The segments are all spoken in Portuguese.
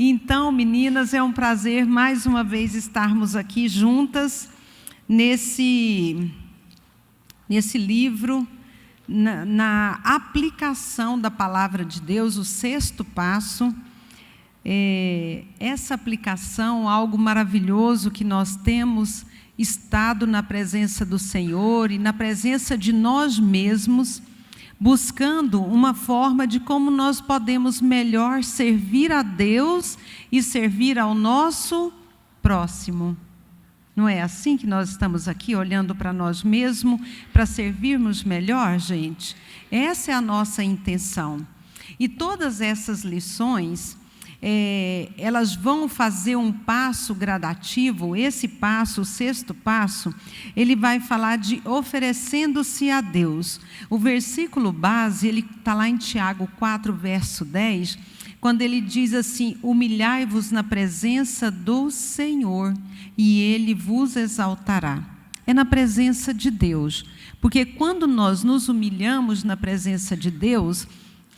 Então, meninas, é um prazer mais uma vez estarmos aqui juntas nesse livro, na aplicação da palavra de Deus, o 6º passo. Essa aplicação, algo maravilhoso que nós temos estado na presença do Senhor e na presença de nós mesmos, buscando uma forma de como nós podemos melhor servir a Deus e servir ao nosso próximo. Não é assim que nós estamos aqui, olhando para nós mesmos, para servirmos melhor, gente? Essa é a nossa intenção. E todas essas lições, elas vão fazer um passo gradativo. Esse passo, o 6º passo, ele vai falar de oferecendo-se a Deus. O versículo base, ele está lá em Tiago 4, verso 10, quando ele diz assim: humilhai-vos na presença do Senhor, e Ele vos exaltará. É na presença de Deus, porque quando nós nos humilhamos na presença de Deus,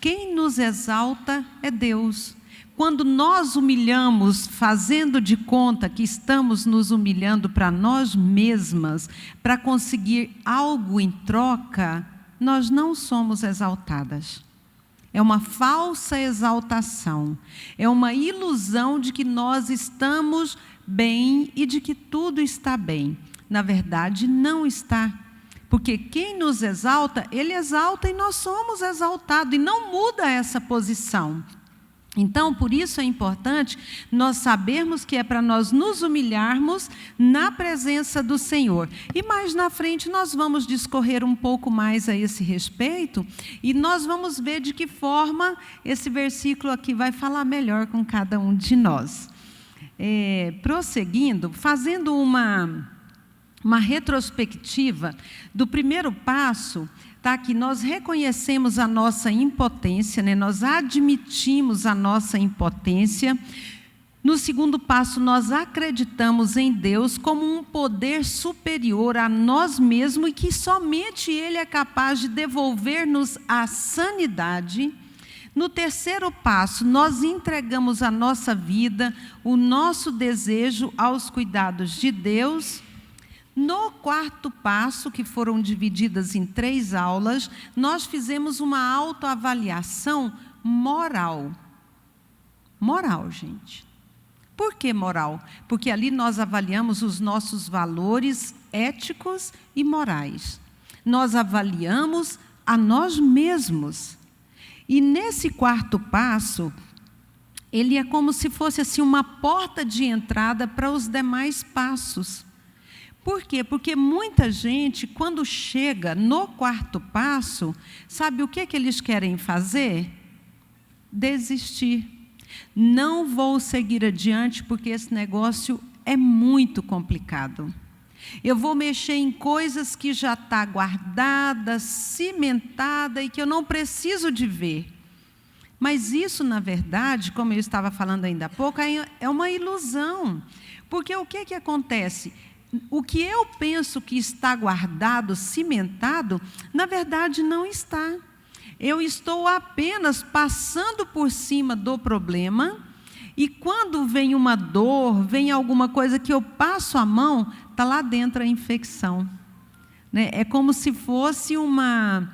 quem nos exalta é Deus. Quando nós humilhamos, fazendo de conta que estamos nos humilhando para nós mesmas, para conseguir algo em troca, nós não somos exaltadas. É uma falsa exaltação, é uma ilusão de que nós estamos bem e de que tudo está bem. Na verdade, não está. Porque quem nos exalta, Ele exalta e nós somos exaltados, e não muda essa posição. Então, por isso é importante nós sabermos que é para nós nos humilharmos na presença do Senhor. E mais na frente nós vamos discorrer um pouco mais a esse respeito, e nós vamos ver de que forma esse versículo aqui vai falar melhor com cada um de nós. Prosseguindo, fazendo uma retrospectiva do primeiro passo, tá, que nós reconhecemos a nossa impotência, né? Nós admitimos a nossa impotência. No segundo passo, nós acreditamos em Deus como um poder superior a nós mesmos e que somente Ele é capaz de devolver-nos a sanidade. No terceiro passo, nós entregamos a nossa vida, o nosso desejo aos cuidados de Deus. No quarto passo, que foram divididas em 3 aulas, nós fizemos uma autoavaliação moral. Moral, gente. Por que moral? Porque ali nós avaliamos os nossos valores éticos e morais. Nós avaliamos a nós mesmos. E nesse quarto passo, ele é como se fosse assim uma porta de entrada para os demais passos. Por quê? Porque muita gente, quando chega no quarto passo, sabe o que eles querem fazer? Desistir. Não vou seguir adiante porque esse negócio é muito complicado. Eu vou mexer em coisas que já está guardada, cimentada e que eu não preciso de ver. Mas isso, na verdade, como eu estava falando ainda há pouco, é uma ilusão. Porque o que acontece? O que eu penso que está guardado, cimentado, na verdade não está. Eu estou apenas passando por cima do problema, e quando vem uma dor, vem alguma coisa que eu passo a mão, está lá dentro a infecção. Né? É como se fosse uma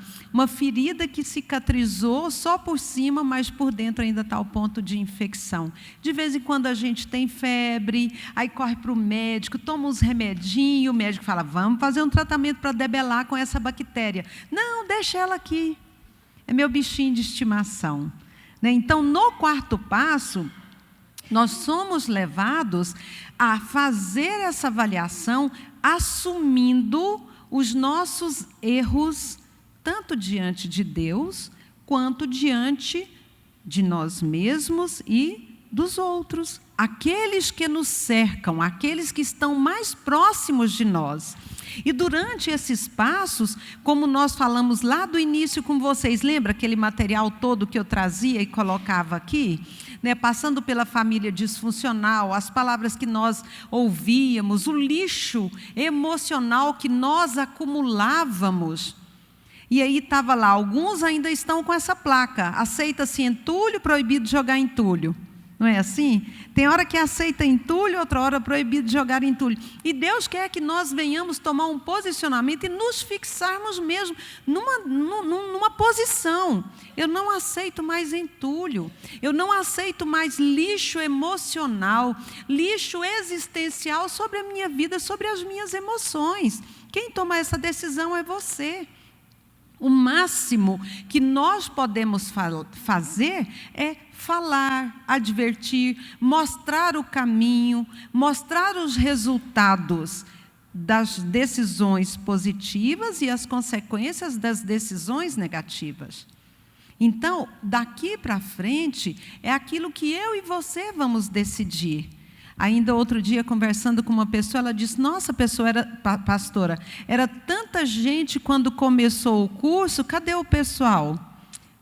ferida que cicatrizou só por cima, mas por dentro ainda está o ponto de infecção. De vez em quando a gente tem febre, aí corre para o médico, toma uns remedinhos, o médico fala, vamos fazer um tratamento para debelar com essa bactéria. Não, deixa ela aqui. É meu bichinho de estimação. Né? Então, no quarto passo, nós somos levados a fazer essa avaliação, assumindo os nossos erros, tanto diante de Deus, quanto diante de nós mesmos e dos outros. Aqueles que nos cercam, aqueles que estão mais próximos de nós. E durante esses passos, como nós falamos lá do início com vocês, lembra aquele material todo que eu trazia e colocava aqui? Né, passando pela família disfuncional, as palavras que nós ouvíamos, o lixo emocional que nós acumulávamos. E aí estava lá, alguns ainda estão com essa placa, aceita-se entulho, proibido jogar entulho. Não é assim? Tem hora que aceita entulho, outra hora proibido de jogar entulho. E Deus quer que nós venhamos tomar um posicionamento e nos fixarmos mesmo numa posição. Eu não aceito mais entulho. Eu não aceito mais lixo emocional, lixo existencial sobre a minha vida, sobre as minhas emoções. Quem toma essa decisão é você. O máximo que nós podemos fazer é falar, advertir, mostrar o caminho, mostrar os resultados das decisões positivas e as consequências das decisões negativas. Então, daqui para frente, é aquilo que eu e você vamos decidir. Ainda outro dia, conversando com uma pessoa, ela disse, nossa, pastora, era tanta gente quando começou o curso, cadê o pessoal?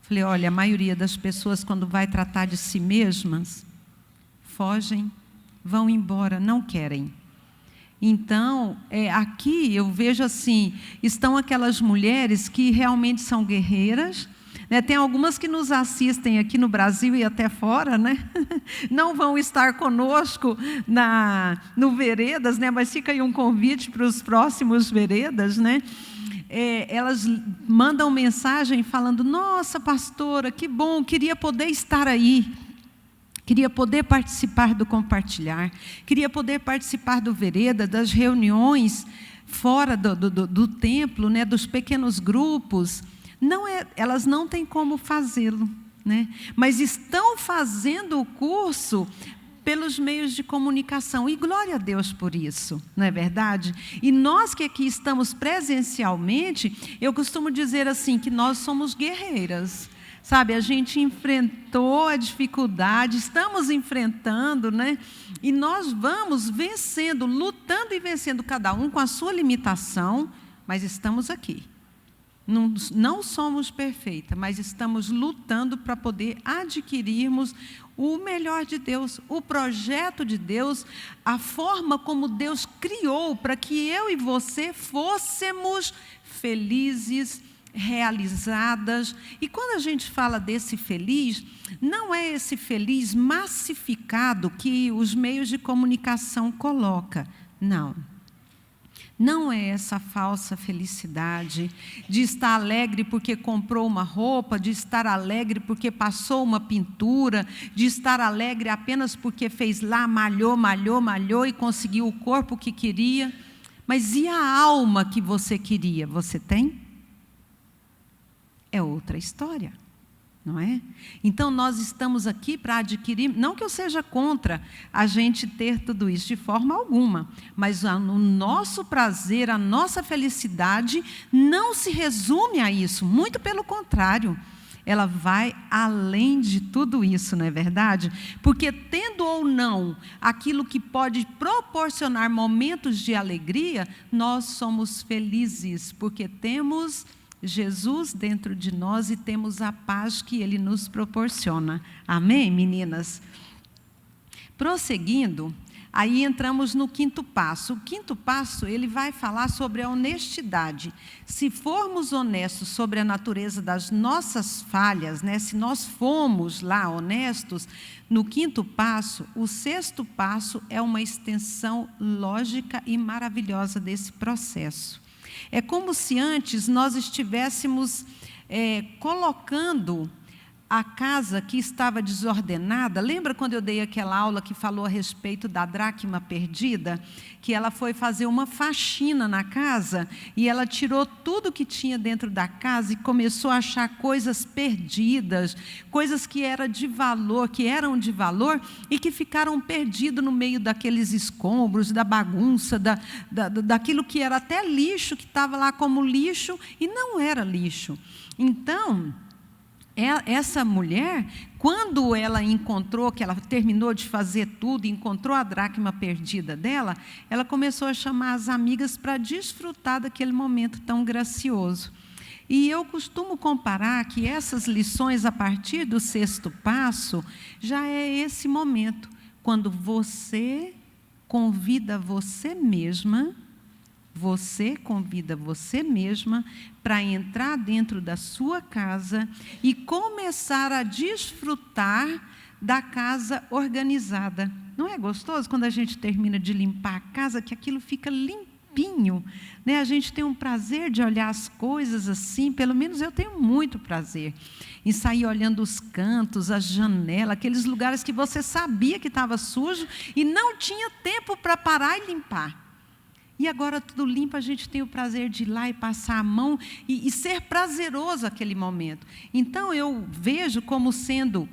Falei, olha, a maioria das pessoas, quando vai tratar de si mesmas, fogem, vão embora, não querem. Então, aqui eu vejo assim, estão aquelas mulheres que realmente são guerreiras, né? Tem algumas que nos assistem aqui no Brasil e até fora, né? Não vão estar conosco no Veredas, né? Mas fica aí um convite para os próximos Veredas, né? Elas mandam mensagem falando, nossa, pastora, que bom, queria poder estar aí. Queria poder participar do compartilhar, queria poder participar do Vereda, das reuniões fora do templo, né? Dos pequenos grupos. Elas não têm como fazê-lo, né? Mas estão fazendo o curso pelos meios de comunicação. E glória a Deus por isso, não é verdade? E nós que aqui estamos presencialmente, eu costumo dizer assim, que nós somos guerreiras. Sabe, a gente enfrentou a dificuldade, estamos enfrentando, né? E nós vamos vencendo, lutando e vencendo, cada um com a sua limitação, mas estamos aqui. Não somos perfeitas, mas estamos lutando para poder adquirirmos o melhor de Deus, o projeto de Deus, a forma como Deus criou para que eu e você fôssemos felizes, realizadas. E quando a gente fala desse feliz, não é esse feliz massificado que os meios de comunicação colocam, não. Não é essa falsa felicidade de estar alegre porque comprou uma roupa, de estar alegre porque passou uma pintura, de estar alegre apenas porque fez lá, malhou e conseguiu o corpo que queria. Mas e a alma que você queria? Você tem? É outra história, não é? Então, nós estamos aqui para adquirir, não que eu seja contra a gente ter tudo isso, de forma alguma, mas o nosso prazer, a nossa felicidade não se resume a isso, muito pelo contrário, ela vai além de tudo isso, não é verdade? Porque tendo ou não aquilo que pode proporcionar momentos de alegria, nós somos felizes, porque temos Jesus dentro de nós e temos a paz que Ele nos proporciona. Amém, meninas? Prosseguindo, aí entramos no quinto passo. O quinto passo, ele vai falar sobre a honestidade. Se formos honestos sobre a natureza das nossas falhas, né? Se nós formos lá honestos, no quinto passo, o sexto passo é uma extensão lógica e maravilhosa desse processo. É como se antes nós estivéssemos colocando a casa que estava desordenada. Lembra quando eu dei aquela aula que falou a respeito da dracma perdida? Que ela foi fazer uma faxina na casa e ela tirou tudo que tinha dentro da casa e começou a achar coisas perdidas, coisas que eram de valor e que ficaram perdidas no meio daqueles escombros, da bagunça, daquilo que era até lixo, que estava lá como lixo e não era lixo. Então, essa mulher, quando ela encontrou, que ela terminou de fazer tudo, encontrou a dracma perdida dela, ela começou a chamar as amigas para desfrutar daquele momento tão gracioso. E eu costumo comparar que essas lições, a partir do sexto passo, já é esse momento, quando você convida você mesma para entrar dentro da sua casa e começar a desfrutar da casa organizada. Não é gostoso quando a gente termina de limpar a casa, que aquilo fica limpinho, né? A gente tem um prazer de olhar as coisas assim, pelo menos eu tenho muito prazer em sair olhando os cantos, as janelas, aqueles lugares que você sabia que estava sujo e não tinha tempo para parar e limpar. E agora tudo limpo, a gente tem o prazer de ir lá e passar a mão e ser prazeroso aquele momento. Então eu vejo como sendo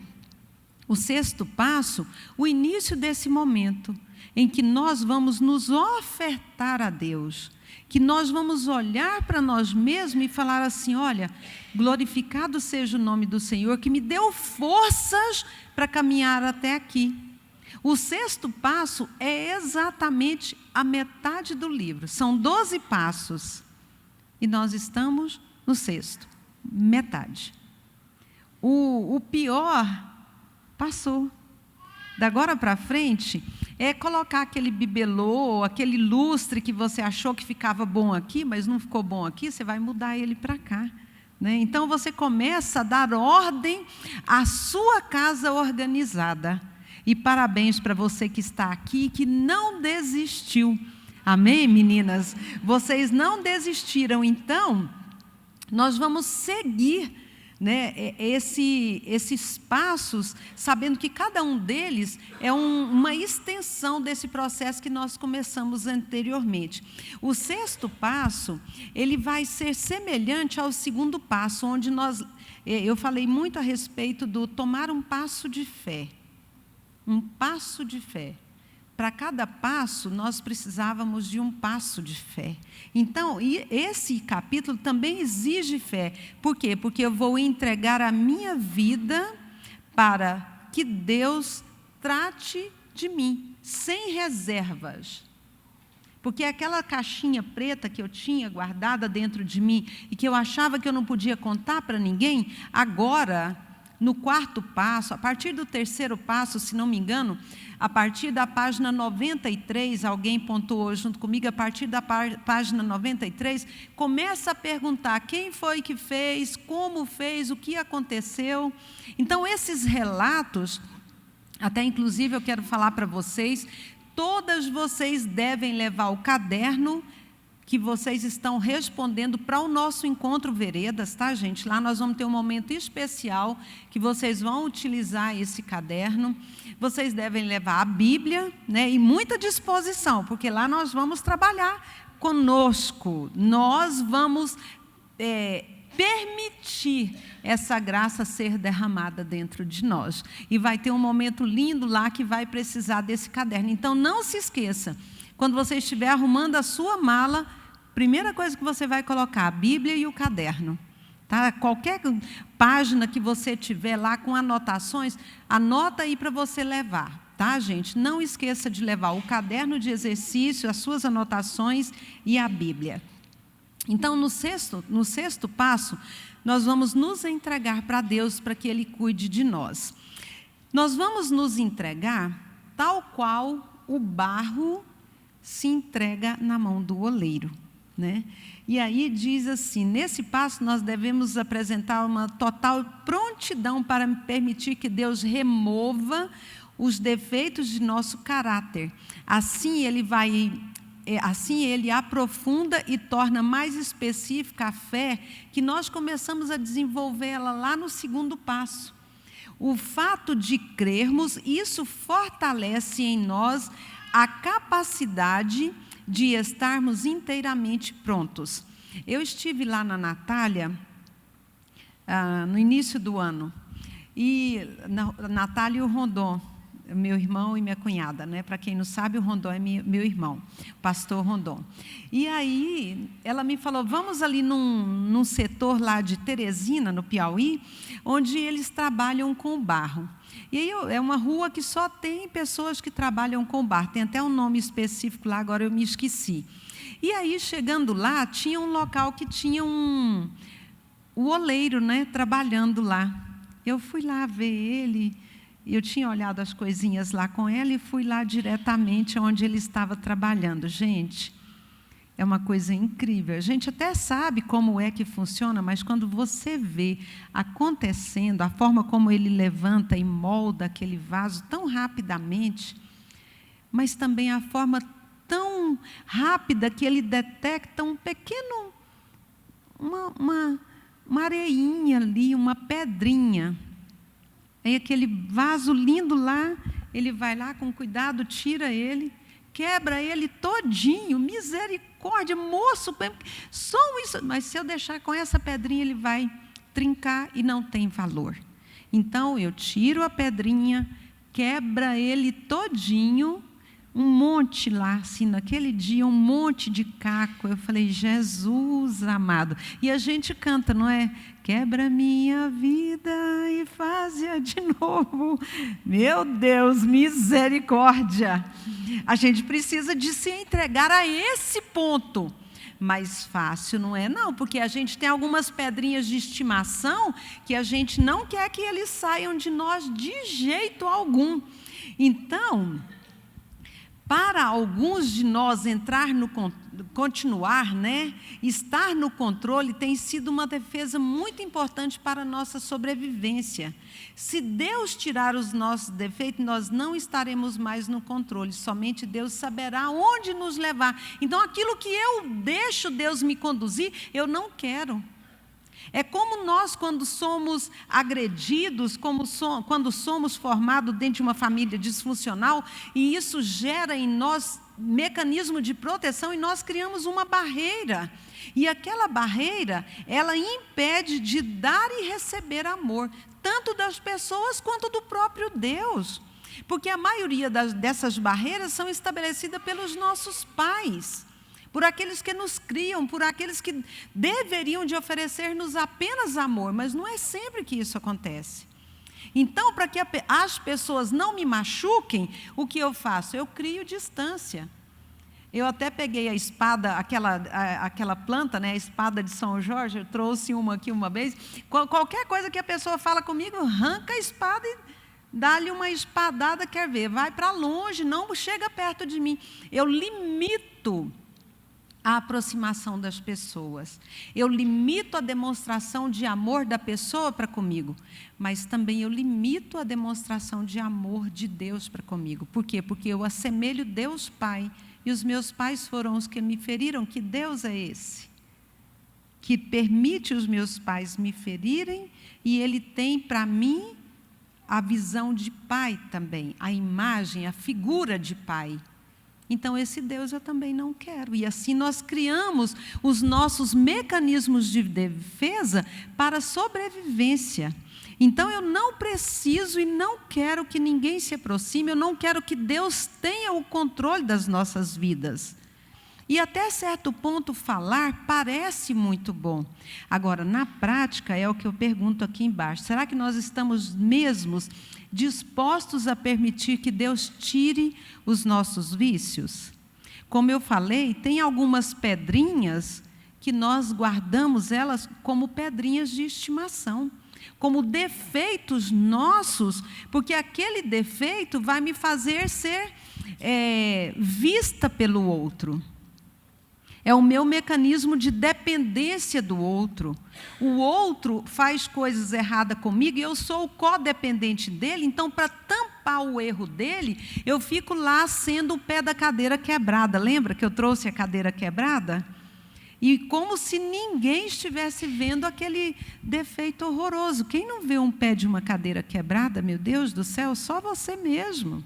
o sexto passo, o início desse momento, em que nós vamos nos ofertar a Deus, que nós vamos olhar para nós mesmos e falar assim: olha, glorificado seja o nome do Senhor, que me deu forças para caminhar até aqui. O sexto passo é exatamente a metade do livro, são 12 passos, e nós estamos no sexto, metade. O pior passou. Da agora para frente, é colocar aquele bibelô, aquele lustre que você achou que ficava bom aqui, mas não ficou bom aqui, você vai mudar ele para cá, né? Então você começa a dar ordem à sua casa organizada. E parabéns para você que está aqui, que não desistiu. Amém, meninas? Vocês não desistiram. Então, nós vamos seguir, né, esses passos, sabendo que cada um deles é uma extensão desse processo que nós começamos anteriormente. O sexto passo, ele vai ser semelhante ao segundo passo, onde eu falei muito a respeito do tomar um passo de fé. Um passo de fé. Para cada passo, nós precisávamos de um passo de fé. Então, esse capítulo também exige fé. Por quê? Porque eu vou entregar a minha vida para que Deus trate de mim, sem reservas. Porque aquela caixinha preta que eu tinha guardada dentro de mim e que eu achava que eu não podia contar para ninguém, agora, no quarto passo, a partir do terceiro passo, se não me engano, a partir da página 93, alguém pontuou junto comigo, a partir da página 93, começa a perguntar quem foi que fez, como fez, o que aconteceu. Então, esses relatos, até inclusive eu quero falar para vocês, todas vocês devem levar o caderno que vocês estão respondendo para o nosso encontro Veredas, tá, gente? Lá nós vamos ter um momento especial que vocês vão utilizar esse caderno. Vocês devem levar a Bíblia, né, e muita disposição, porque lá nós vamos trabalhar conosco. Nós vamos permitir essa graça ser derramada dentro de nós. E vai ter um momento lindo lá que vai precisar desse caderno. Então, não se esqueça. Quando você estiver arrumando a sua mala, primeira coisa que você vai colocar, a Bíblia e o caderno. Tá? Qualquer página que você tiver lá com anotações, anota aí para você levar. Tá, gente? Não esqueça de levar o caderno de exercício, as suas anotações e a Bíblia. Então, no sexto passo, nós vamos nos entregar para Deus para que Ele cuide de nós. Nós vamos nos entregar tal qual o barro se entrega na mão do oleiro, né? E aí diz assim, nesse passo nós devemos apresentar uma total prontidão para permitir que Deus remova os defeitos de nosso caráter. Assim ele aprofunda e torna mais específica a fé que nós começamos a desenvolvê-la lá no segundo passo. O fato de crermos, isso fortalece em nós a capacidade de estarmos inteiramente prontos. Eu estive lá na Natália, no início do ano, e Natália e o Rondon, meu irmão e minha cunhada, né? Para quem não sabe, o Rondon é meu irmão, pastor Rondon. E aí, ela me falou, vamos ali num setor lá de Teresina, no Piauí, onde eles trabalham com barro. E aí é uma rua que só tem pessoas que trabalham com barro, tem até um nome específico lá, agora eu me esqueci. E aí, chegando lá, tinha um local que tinha o oleiro, né, trabalhando lá. Eu fui lá ver ele, eu tinha olhado as coisinhas lá com ela e fui lá diretamente onde ele estava trabalhando. Gente, É uma coisa incrível. A gente até sabe como é que funciona, mas quando você vê acontecendo, a forma como ele levanta e molda aquele vaso tão rapidamente, mas também a forma tão rápida que ele detecta um pequeno, uma areinha ali, uma pedrinha. Aí aquele vaso lindo lá, ele vai lá com cuidado, tira ele, quebra ele todinho, misericórdia, moço, só isso. Mas se eu deixar com essa pedrinha, ele vai trincar e não tem valor. Então, eu tiro a pedrinha, quebra ele todinho, um monte lá, assim, naquele dia, um monte de caco. Eu falei, Jesus amado. E a gente canta, não é? Quebra minha vida e faz-a de novo. Meu Deus, misericórdia. A gente precisa de se entregar a esse ponto. Mas fácil não é não, porque a gente tem algumas pedrinhas de estimação que a gente não quer que eles saiam de nós de jeito algum. Então, para alguns de nós continuar, estar no controle tem sido uma defesa muito importante para a nossa sobrevivência. Se Deus tirar os nossos defeitos, nós não estaremos mais no controle, somente Deus saberá onde nos levar. Então, aquilo que eu deixo Deus me conduzir, eu não quero. É como nós, quando somos agredidos, quando somos formados dentro de uma família disfuncional, e isso gera em nós mecanismo de proteção, e nós criamos uma barreira. E aquela barreira, ela impede de dar e receber amor, tanto das pessoas quanto do próprio Deus. Porque a maioria dessas barreiras são estabelecidas pelos nossos pais, por aqueles que nos criam, por aqueles que deveriam de oferecer-nos apenas amor, mas não é sempre que isso acontece. Então, para que as pessoas não me machuquem, o que eu faço? Eu crio distância. Eu até peguei a espada, aquela planta, a espada de São Jorge, eu trouxe uma aqui uma vez. Qualquer coisa que a pessoa fala comigo, arranca a espada e dá-lhe uma espadada, quer ver, vai para longe, não chega perto de mim. Eu limito a aproximação das pessoas. Eu limito a demonstração de amor da pessoa para comigo, mas também eu limito a demonstração de amor de Deus para comigo. Por quê? Porque eu assemelho Deus Pai, e os meus pais foram os que me feriram. Que Deus é esse? Que permite os meus pais me ferirem, e Ele tem para mim a visão de pai também, a imagem, a figura de pai. Então, esse Deus eu também não quero. E assim nós criamos os nossos mecanismos de defesa para a sobrevivência. Então, eu não preciso e não quero que ninguém se aproxime, eu não quero que Deus tenha o controle das nossas vidas. E até certo ponto falar parece muito bom. Agora, na prática, é o que eu pergunto aqui embaixo. Será que nós estamos mesmos dispostos a permitir que Deus tire os nossos vícios? Como eu falei, tem algumas pedrinhas que nós guardamos elas como pedrinhas de estimação, como defeitos nossos, porque aquele defeito vai me fazer ser vista pelo outro. É o meu mecanismo de dependência do outro. O outro faz coisas erradas comigo e eu sou o codependente dele, então, para tampar o erro dele, eu fico lá sendo o pé da cadeira quebrada. Lembra que eu trouxe a cadeira quebrada? E como se ninguém estivesse vendo aquele defeito horroroso. Quem não vê um pé de uma cadeira quebrada, meu Deus do céu, só você mesmo.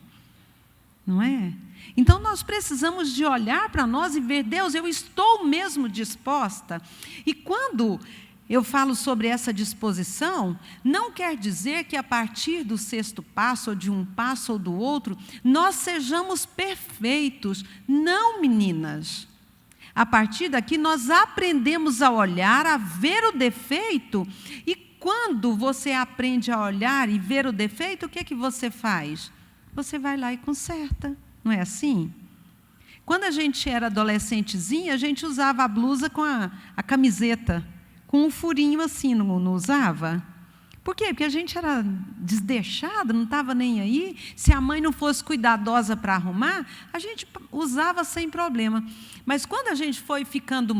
Não é? Então, nós precisamos de olhar para nós e ver, Deus, eu estou mesmo disposta? E quando eu falo sobre essa disposição, não quer dizer que a partir do 6º passo, ou de um passo ou do outro, nós sejamos perfeitos. Não, meninas. A partir daqui, nós aprendemos a olhar, a ver o defeito, e quando você aprende a olhar e ver o defeito, o que é que você faz? Você vai lá e conserta. Não é assim? Quando a gente era adolescentezinha, a gente usava a blusa com a camiseta, com um furinho assim, não usava? Por quê? Porque a gente era desleixado, não estava nem aí. Se a mãe não fosse cuidadosa para arrumar, a gente usava sem problema. Mas quando a gente foi ficando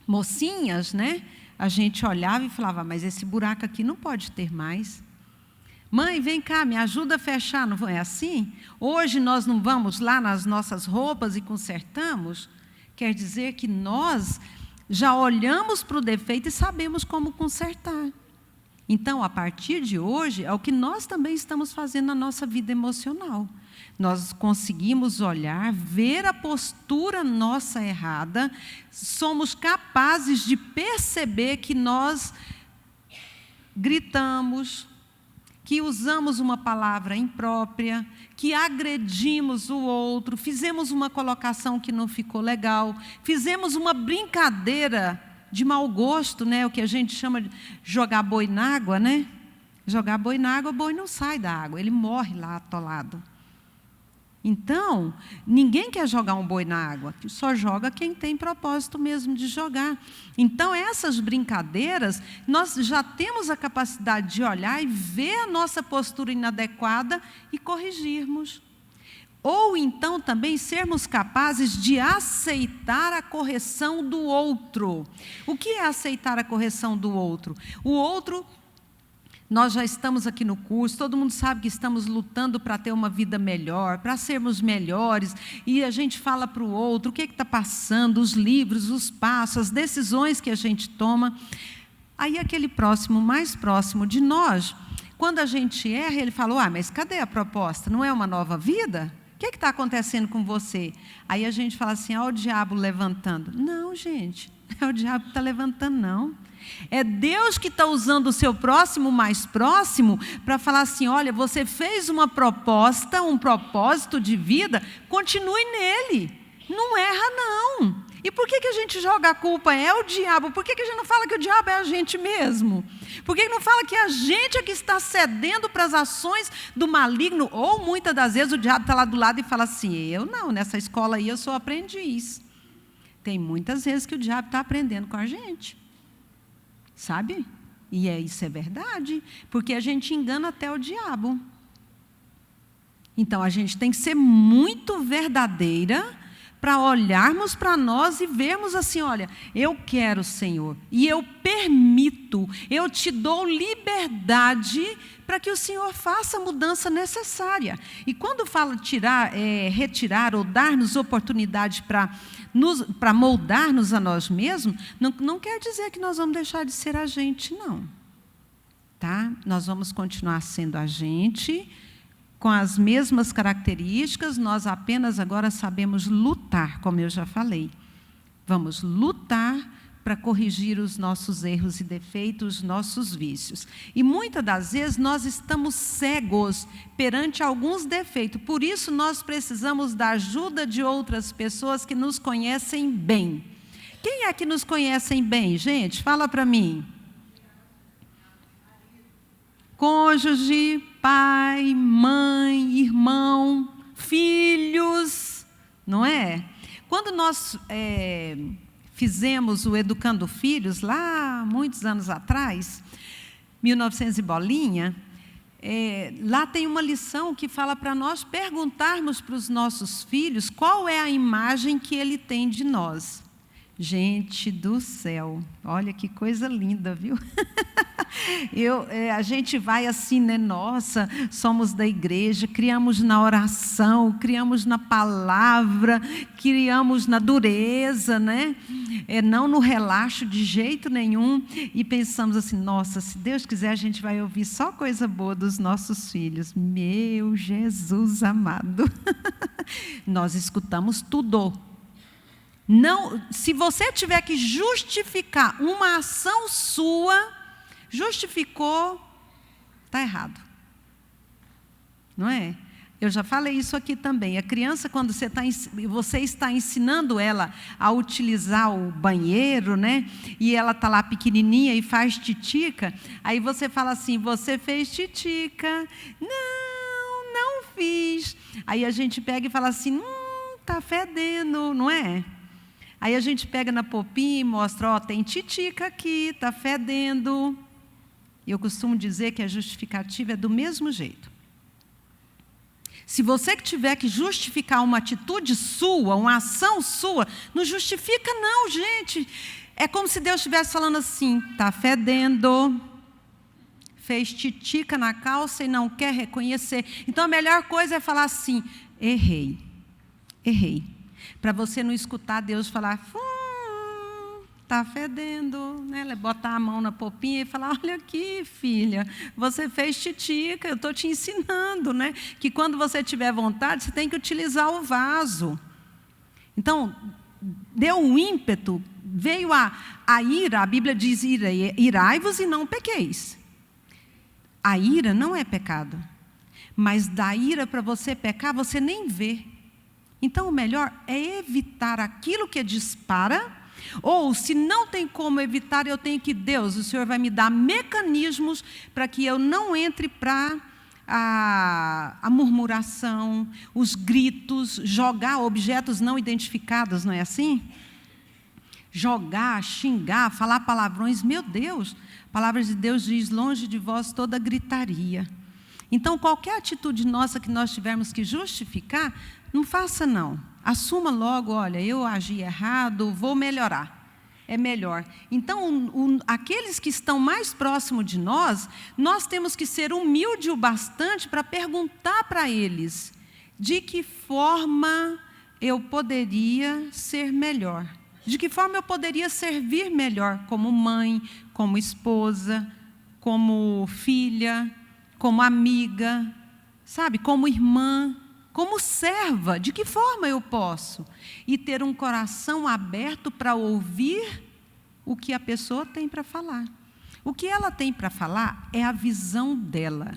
mocinhas, né? A gente olhava e falava, mas esse buraco aqui não pode ter mais. Mãe, vem cá, me ajuda a fechar, não é assim? Hoje nós não vamos lá nas nossas roupas e consertamos? Quer dizer que nós já olhamos para o defeito e sabemos como consertar. Então, a partir de hoje, é o que nós também estamos fazendo na nossa vida emocional. Nós conseguimos olhar, ver a postura nossa errada, somos capazes de perceber que nós gritamos, que usamos uma palavra imprópria, que agredimos o outro, fizemos uma colocação que não ficou legal, fizemos uma brincadeira de mau gosto, né? O que a gente chama de jogar boi na água, né? Jogar boi na água, o boi não sai da água, ele morre lá atolado. Então, ninguém quer jogar um boi na água, só joga quem tem propósito mesmo de jogar. Então, essas brincadeiras, nós já temos a capacidade de olhar e ver a nossa postura inadequada e corrigirmos. Ou então também sermos capazes de aceitar a correção do outro. O que é aceitar a correção do outro? O outro, nós já estamos aqui no curso, todo mundo sabe que estamos lutando para ter uma vida melhor, para sermos melhores, e a gente fala para o outro o que está passando, os livros, os passos, as decisões que a gente toma. Aí aquele próximo, mais próximo de nós, quando a gente erra, ele fala, mas cadê a proposta? Não é uma nova vida? O que está acontecendo com você? Aí a gente fala assim, o diabo levantando. Não, gente, não é o diabo que está levantando, não. É Deus que está usando o seu próximo mais próximo para falar assim, olha, você fez uma proposta, um propósito de vida, continue nele, não erra não. E por que a gente joga a culpa? É o diabo. Por que a gente não fala que o diabo é a gente mesmo? Por que não fala que a gente é que está cedendo para as ações do maligno? Ou muitas das vezes o diabo está lá do lado e fala assim, eu não, nessa escola aí eu sou aprendiz. Tem muitas vezes que o diabo está aprendendo com a gente. Sabe? E isso é verdade, porque a gente engana até o diabo. Então, a gente tem que ser muito verdadeira para olharmos para nós e vermos assim, olha, eu quero, Senhor, e eu permito, eu te dou liberdade para que o Senhor faça a mudança necessária. E quando fala retirar ou dar-nos oportunidade para moldar-nos a nós mesmos, não quer dizer que nós vamos deixar de ser a gente, não. Tá? Nós vamos continuar sendo a gente, com as mesmas características, nós apenas agora sabemos lutar, como eu já falei. Vamos lutar para corrigir os nossos erros e defeitos, os nossos vícios. E muitas das vezes nós estamos cegos perante alguns defeitos, por isso nós precisamos da ajuda de outras pessoas que nos conhecem bem. Quem é que nos conhecem bem, gente? Fala para mim. Cônjuge, pai, mãe, irmão, filhos, não é? Quando nós fizemos o Educando Filhos, lá muitos anos atrás, 1900 e bolinha, lá tem uma lição que fala para nós perguntarmos para os nossos filhos qual é a imagem que ele tem de nós. Gente do céu, olha que coisa linda, viu? A gente vai assim, né? Nossa, somos da igreja, criamos na oração, criamos na palavra, criamos na dureza, né? Não no relaxo de jeito nenhum, e pensamos assim, nossa, se Deus quiser a gente vai ouvir só coisa boa dos nossos filhos. Meu Jesus amado, nós escutamos tudo. Não, se você tiver que justificar uma ação sua, justificou, está errado. Não é? Eu já falei isso aqui também. A criança, quando você está ensinando ela a utilizar o banheiro, né? E ela está lá pequenininha e faz titica, aí você fala assim, você fez titica. Não fiz. Aí a gente pega e fala assim, está fedendo, não é? Aí a gente pega na popinha e mostra, tem titica aqui, está fedendo. Eu costumo dizer que a justificativa é do mesmo jeito. Se você que tiver que justificar uma atitude sua, uma ação sua, não justifica não, gente. É como se Deus estivesse falando assim, está fedendo, fez titica na calça e não quer reconhecer. Então a melhor coisa é falar assim, errei. Para você não escutar Deus falar, está fedendo, né? Botar a mão na popinha e falar, olha aqui, filha, você fez titica, eu estou te ensinando, né? Que quando você tiver vontade, você tem que utilizar o vaso. Então, deu um ímpeto, veio a ira, a Bíblia diz, irai-vos e não pequeis. A ira não é pecado, mas da ira para você pecar, você nem vê. Então, o melhor é evitar aquilo que dispara, ou, se não tem como evitar, eu tenho que, Deus, o Senhor vai me dar mecanismos para que eu não entre para a murmuração, os gritos, jogar objetos não identificados, não é assim? Jogar, xingar, falar palavrões, meu Deus, a palavra de Deus diz, longe de vós toda gritaria. Então, qualquer atitude nossa que nós tivermos que justificar, não faça não. Assuma logo, olha, eu agi errado, vou melhorar. É melhor. Então, aqueles que estão mais próximos de nós temos que ser humildes o bastante para perguntar para eles de que forma eu poderia ser melhor. De que forma eu poderia servir melhor como mãe, como esposa, como filha, como amiga, sabe, como irmã, como serva, de que forma eu posso? E ter um coração aberto para ouvir o que a pessoa tem para falar. O que ela tem para falar é a visão dela.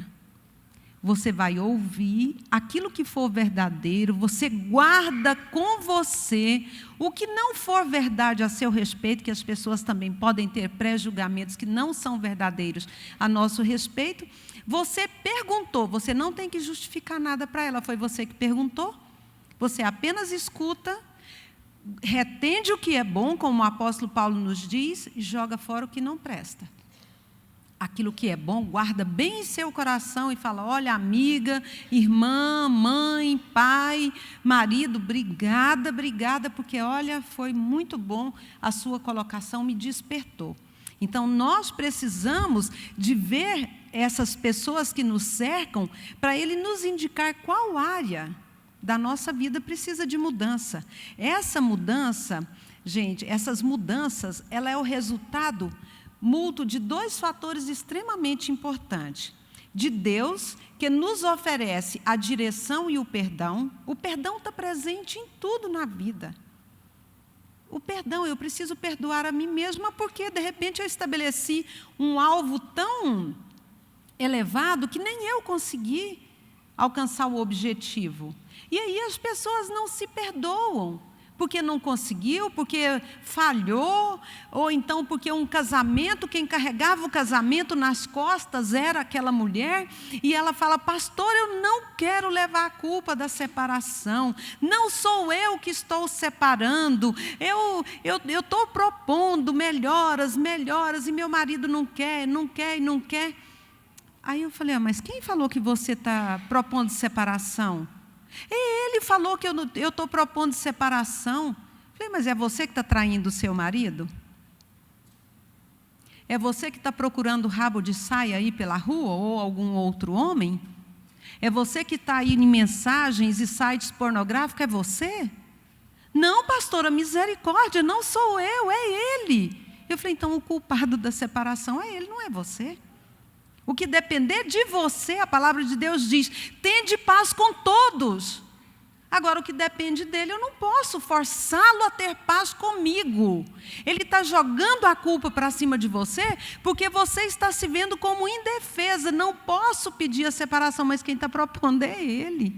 Você vai ouvir aquilo que for verdadeiro, você guarda com você o que não for verdade a seu respeito, que as pessoas também podem ter pré-julgamentos que não são verdadeiros a nosso respeito. Você perguntou, você não tem que justificar nada para ela, foi você que perguntou. Você apenas escuta, retende o que é bom, como o apóstolo Paulo nos diz, e joga fora o que não presta. Aquilo que é bom, guarda bem em seu coração e fala, olha, amiga, irmã, mãe, pai, marido, obrigada, porque, olha, foi muito bom, a sua colocação me despertou. Então, nós precisamos de ver essas pessoas que nos cercam, para ele nos indicar qual área da nossa vida precisa de mudança. Essa mudança, gente, essas mudanças, ela é o resultado mútuo de dois fatores extremamente importantes. De Deus, que nos oferece a direção e o perdão. O perdão está presente em tudo na vida. O perdão, eu preciso perdoar a mim mesma, porque de repente eu estabeleci um alvo tão elevado que nem eu consegui alcançar o objetivo. E aí as pessoas não se perdoam, porque não conseguiu, porque falhou, ou então porque um casamento, quem carregava o casamento nas costas era aquela mulher, e ela fala, pastor, eu não quero levar a culpa da separação, não sou eu que estou separando, eu estou propondo melhoras, e meu marido não quer. Aí eu falei, mas quem falou que você está propondo separação? Ele falou que eu estou propondo separação. Falei, mas é você que está traindo o seu marido? É você que está procurando rabo de saia aí pela rua, ou algum outro homem? É você que está aí em mensagens e sites pornográficos? É você? Não, pastora, misericórdia, não sou eu, é ele. Eu falei, então o culpado da separação é ele, não é você. O que depender de você, a palavra de Deus diz, tende paz com todos. Agora, o que depende dele, eu não posso forçá-lo a ter paz comigo. Ele está jogando a culpa para cima de você, porque você está se vendo como indefesa. Não posso pedir a separação, mas quem está propondo é ele.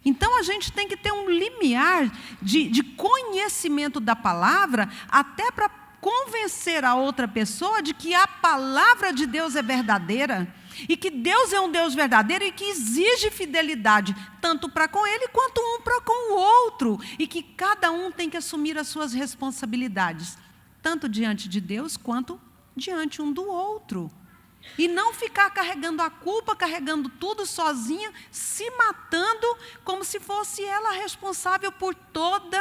Então, a gente tem que ter um limiar de conhecimento da palavra, até para convencer a outra pessoa de que a palavra de Deus é verdadeira, e que Deus é um Deus verdadeiro e que exige fidelidade, tanto para com ele quanto um para com o outro, e que cada um tem que assumir as suas responsabilidades, tanto diante de Deus quanto diante um do outro. E não ficar carregando a culpa, carregando tudo sozinha, se matando, como se fosse ela responsável por toda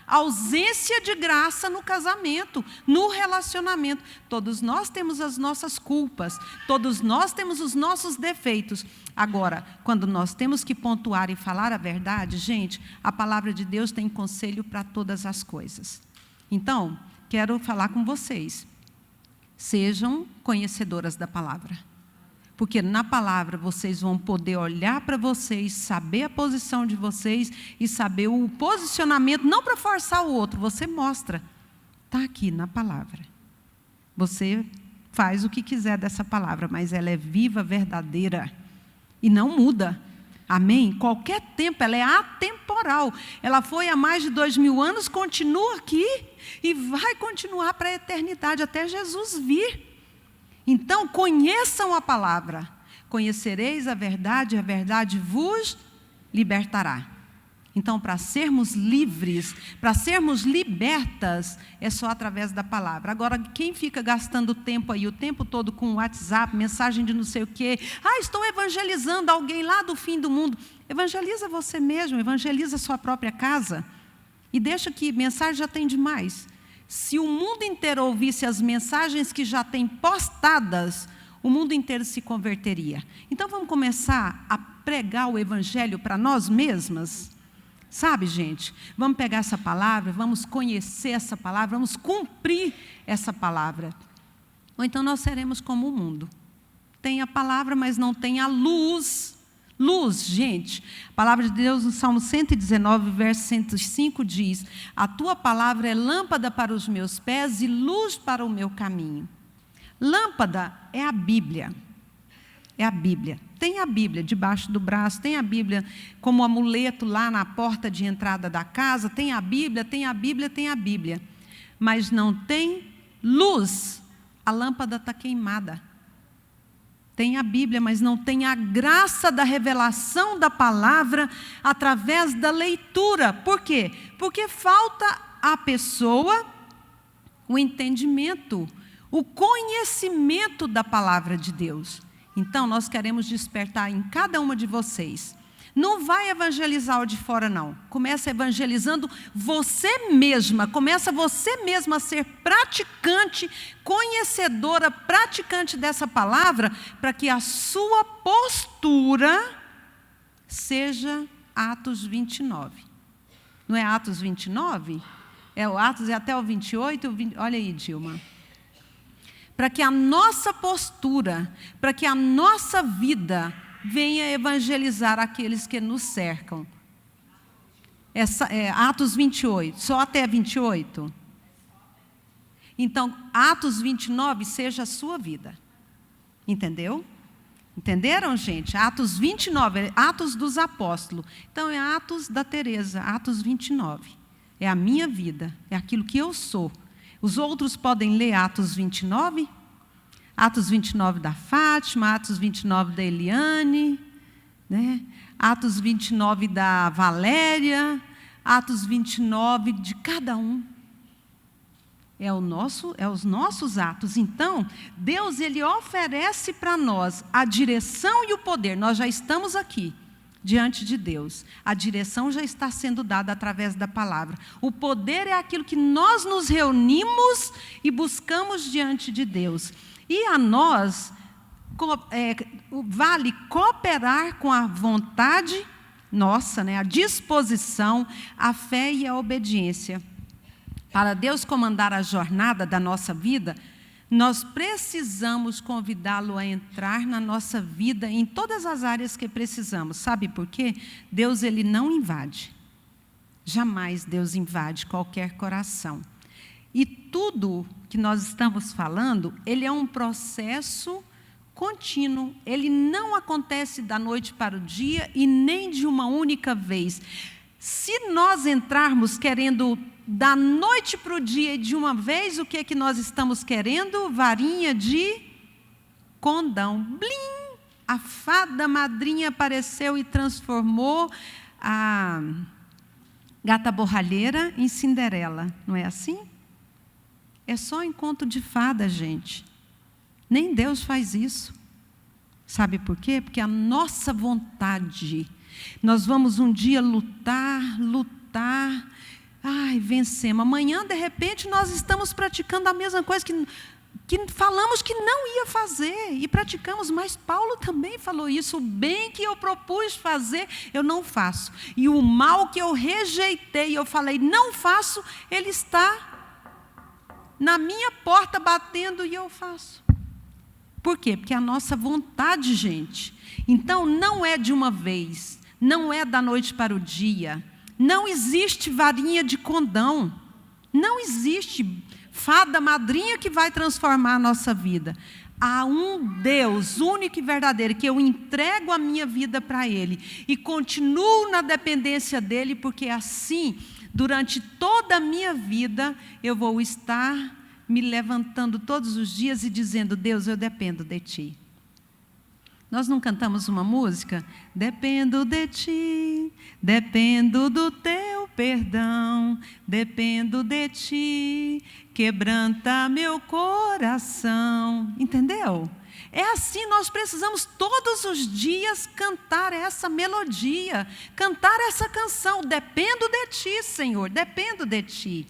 a ausência de graça no casamento, no relacionamento. Todos nós temos as nossas culpas, todos nós temos os nossos defeitos. Agora, quando nós temos que pontuar e falar a verdade, gente, a palavra de Deus tem conselho para todas as coisas. Então, quero falar com vocês. Sejam conhecedoras da palavra. Porque na palavra vocês vão poder olhar para vocês, saber a posição de vocês e saber o posicionamento, não para forçar o outro, você mostra. Está aqui na palavra. Você faz o que quiser dessa palavra, mas ela é viva, verdadeira e não muda. Amém? Qualquer tempo, ela é atemporal. Ela foi há mais de 2000 anos, continua aqui e vai continuar para a eternidade, até Jesus vir. Então, conheçam a palavra. Conhecereis a verdade vos libertará. Então, para sermos livres, para sermos libertas, é só através da palavra. Agora, quem fica gastando tempo aí, o tempo todo com WhatsApp, mensagem de não sei o quê, estou evangelizando alguém lá do fim do mundo. Evangeliza você mesmo, evangeliza a sua própria casa. E deixa que mensagem já tem demais. Se o mundo inteiro ouvisse as mensagens que já tem postadas, o mundo inteiro se converteria. Então, vamos começar a pregar o evangelho para nós mesmas? Sabe, gente, vamos pegar essa palavra, vamos conhecer essa palavra, vamos cumprir essa palavra. Ou então nós seremos como o mundo. Tem a palavra, mas não tem a luz. Luz, gente. A palavra de Deus no Salmo 119, verso 105 diz: a tua palavra é lâmpada para os meus pés e luz para o meu caminho. Lâmpada é a Bíblia. É a Bíblia. Tem a Bíblia debaixo do braço, tem a Bíblia como amuleto lá na porta de entrada da casa, tem a Bíblia, tem a Bíblia, tem a Bíblia. Mas não tem luz, a lâmpada está queimada. Tem a Bíblia, mas não tem a graça da revelação da palavra através da leitura. Por quê? Porque falta à pessoa o entendimento, o conhecimento da palavra de Deus. Então, nós queremos despertar em cada uma de vocês. Não vai evangelizar o de fora, não. Começa evangelizando você mesma. Começa você mesma a ser praticante, conhecedora, praticante dessa palavra, para que a sua postura seja Atos 29. Não é Atos 29? O Atos é até o 28? Olha aí, Dilma. Para que a nossa postura, para que a nossa vida venha evangelizar aqueles que nos cercam. Atos 28, só até 28? Então, Atos 29 seja a sua vida. Entendeu? Entenderam, gente? Atos 29, é Atos dos Apóstolos. Então, é Atos da Teresa, Atos 29. É a minha vida, é aquilo que eu sou. Os outros podem ler Atos 29, Atos 29 da Fátima, Atos 29 da Eliane, né? Atos 29 da Valéria, Atos 29 de cada um. É os nossos atos. Então, Deus, Ele oferece para nós a direção e o poder. Nós já estamos aqui diante de Deus. A direção já está sendo dada através da palavra. O poder é aquilo que nós nos reunimos e buscamos diante de Deus. E a nós vale cooperar com a vontade nossa, né, a disposição, a fé e a obediência. Para Deus comandar a jornada da nossa vida, nós precisamos convidá-lo a entrar na nossa vida em todas as áreas que precisamos. Sabe por quê? Deus, Ele não invade. Jamais Deus invade qualquer coração. E tudo que nós estamos falando, ele é um processo contínuo. Ele não acontece da noite para o dia e nem de uma única vez. Se nós entrarmos querendo da noite para o dia e de uma vez, o que é que nós estamos querendo? Varinha de condão. Blim! A fada madrinha apareceu e transformou a gata borralheira em Cinderela. Não é assim? É só encontro de fada, gente. Nem Deus faz isso. Sabe por quê? Porque a nossa vontade, nós vamos um dia lutar, vencemos. Amanhã, de repente, nós estamos praticando a mesma coisa que falamos que não ia fazer, e praticamos, mas Paulo também falou isso: o bem que eu propus fazer, eu não faço, e o mal que eu rejeitei, eu falei, não faço, ele está na minha porta batendo e eu faço. Por quê? Porque a nossa vontade, gente, então não é de uma vez, não é da noite para o dia, não existe varinha de condão, não existe fada madrinha que vai transformar a nossa vida. Há um Deus único e verdadeiro, que eu entrego a minha vida para Ele e continuo na dependência dEle, porque assim, durante toda a minha vida, eu vou estar me levantando todos os dias e dizendo: Deus, eu dependo de Ti. Nós não cantamos uma música? Dependo de Ti, dependo do Teu perdão, dependo de Ti, quebranta meu coração. Entendeu? É assim, nós precisamos todos os dias cantar essa melodia, cantar essa canção: dependo de Ti, Senhor, dependo de Ti.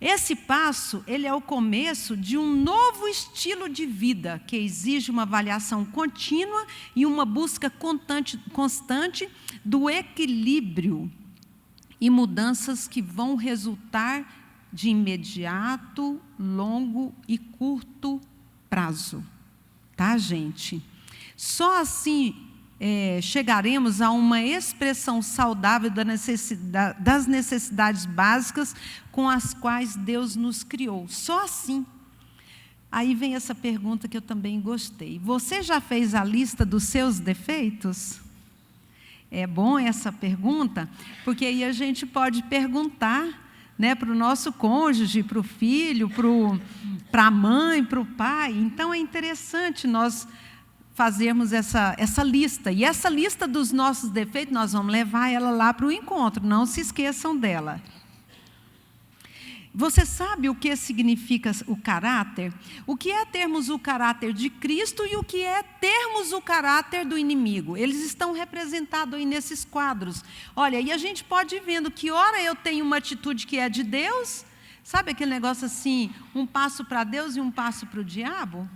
Esse passo, ele é o começo de um novo estilo de vida, que exige uma avaliação contínua e uma busca constante do equilíbrio e mudanças que vão resultar de imediato, longo e curto prazo. Tá, gente? Só assim chegaremos a uma expressão saudável das necessidades básicas com as quais Deus nos criou. Só assim. Aí vem essa pergunta que eu também gostei. Você já fez a lista dos seus defeitos? É bom essa pergunta, porque aí a gente pode perguntar, né, para o nosso cônjuge, para o filho, para a mãe, para o pai. Então é interessante nós fazermos essa lista. E essa lista dos nossos defeitos, nós vamos levar ela lá para o encontro. Não se esqueçam dela. Você sabe o que significa o caráter? O que é termos o caráter de Cristo e o que é termos o caráter do inimigo? Eles estão representados aí nesses quadros. Olha, e a gente pode ir vendo que ora eu tenho uma atitude que é de Deus. Sabe aquele negócio assim, um passo para Deus e um passo para o diabo?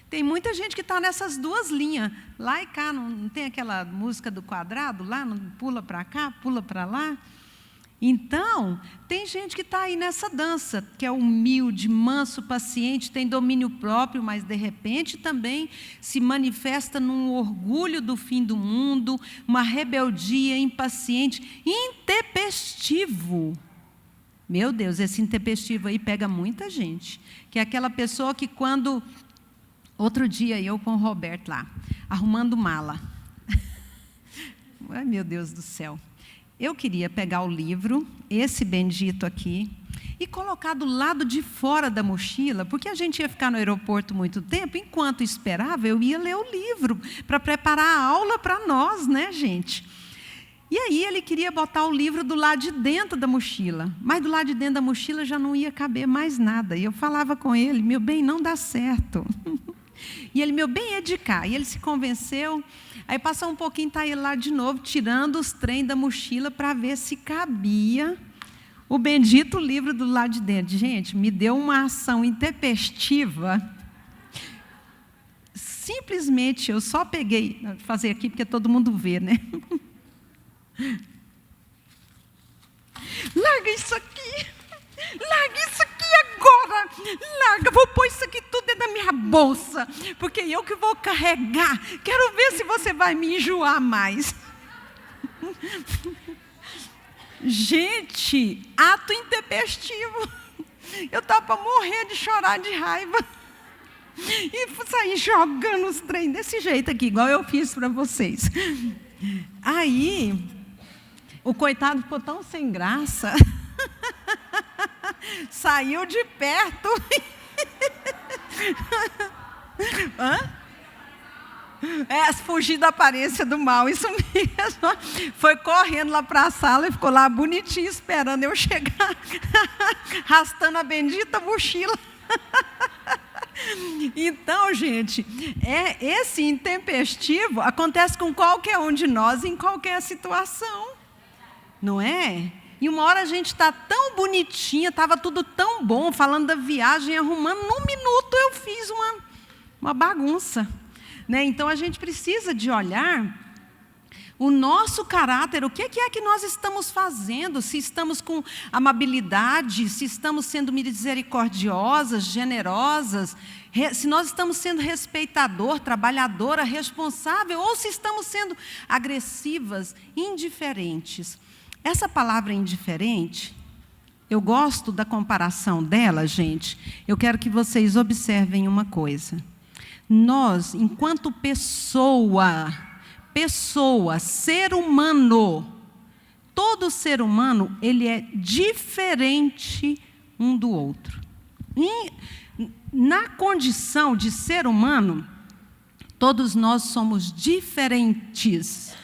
Tem muita gente que está nessas duas linhas, lá e cá. Não tem aquela música do quadrado lá, não pula para cá, pula para lá. Então, tem gente que está aí nessa dança, que é humilde, manso, paciente, tem domínio próprio, mas de repente também se manifesta num orgulho do fim do mundo, uma rebeldia, impaciente, intempestivo. Meu Deus, esse intempestivo aí pega muita gente, que é aquela pessoa que quando... Outro dia eu com o Roberto lá, arrumando mala. Ai, meu Deus do céu. Eu queria pegar o livro, esse bendito aqui, e colocar do lado de fora da mochila, porque a gente ia ficar no aeroporto muito tempo. Enquanto esperava, eu ia ler o livro, para preparar a aula para nós, né, gente? E aí ele queria botar o livro do lado de dentro da mochila, mas do lado de dentro da mochila já não ia caber mais nada. E eu falava com ele: meu bem, não dá certo. E ele: meu bem, é de cá. E ele se convenceu. Aí passou um pouquinho, está ele lá de novo, tirando os trem da mochila para ver se cabia o bendito livro do lado de dentro. Gente, me deu uma ação intempestiva. Simplesmente eu só peguei, vou fazer aqui porque todo mundo vê, né? Larga isso aqui. Larga isso aqui agora. Larga, vou pôr isso aqui tudo dentro da minha bolsa, porque eu que vou carregar. Quero ver se você vai me enjoar mais. Gente, ato intempestivo. Eu estava para morrer de chorar de raiva. E sair jogando os trem desse jeito aqui, igual eu fiz para vocês. Aí, o coitado ficou tão sem graça. Saiu de perto. Fugir da aparência do mal, isso mesmo. Foi correndo lá para a sala e ficou lá bonitinho esperando eu chegar, arrastando a bendita mochila. Então, gente, esse intempestivo acontece com qualquer um de nós em qualquer situação, não é? E uma hora a gente está tão bonitinha, estava tudo tão bom, falando da viagem, arrumando, num minuto eu fiz uma bagunça, né? Então a gente precisa de olhar o nosso caráter, o que é que nós estamos fazendo, se estamos com amabilidade, se estamos sendo misericordiosas, generosas, se nós estamos sendo respeitador, trabalhadora, responsável, ou se estamos sendo agressivas, indiferentes. Essa palavra indiferente, eu gosto da comparação dela, gente. Eu quero que vocês observem uma coisa. Nós, enquanto pessoa, ser humano, todo ser humano, ele é diferente um do outro. E, na condição de ser humano, todos nós somos diferentes.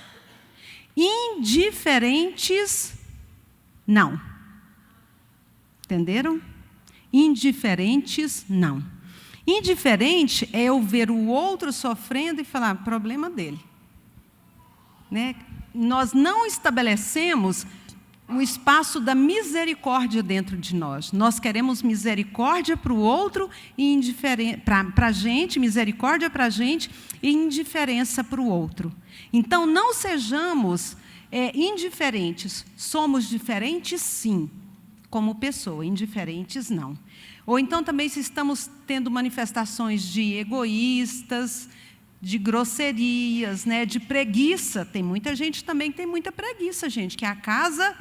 Indiferentes, não. Entenderam? Indiferentes, não. Indiferente é eu ver o outro sofrendo e falar, problema dele. Né? Nós não estabelecemos o espaço da misericórdia dentro de nós. Nós queremos misericórdia para o outro e para a gente, misericórdia para a gente e indiferença para o outro. Então, não sejamos indiferentes. Somos diferentes, sim, como pessoa, indiferentes, não. Ou então, também, se estamos tendo manifestações de egoístas, de grosserias, né, de preguiça. Tem muita gente também que tem muita preguiça, gente, que a casa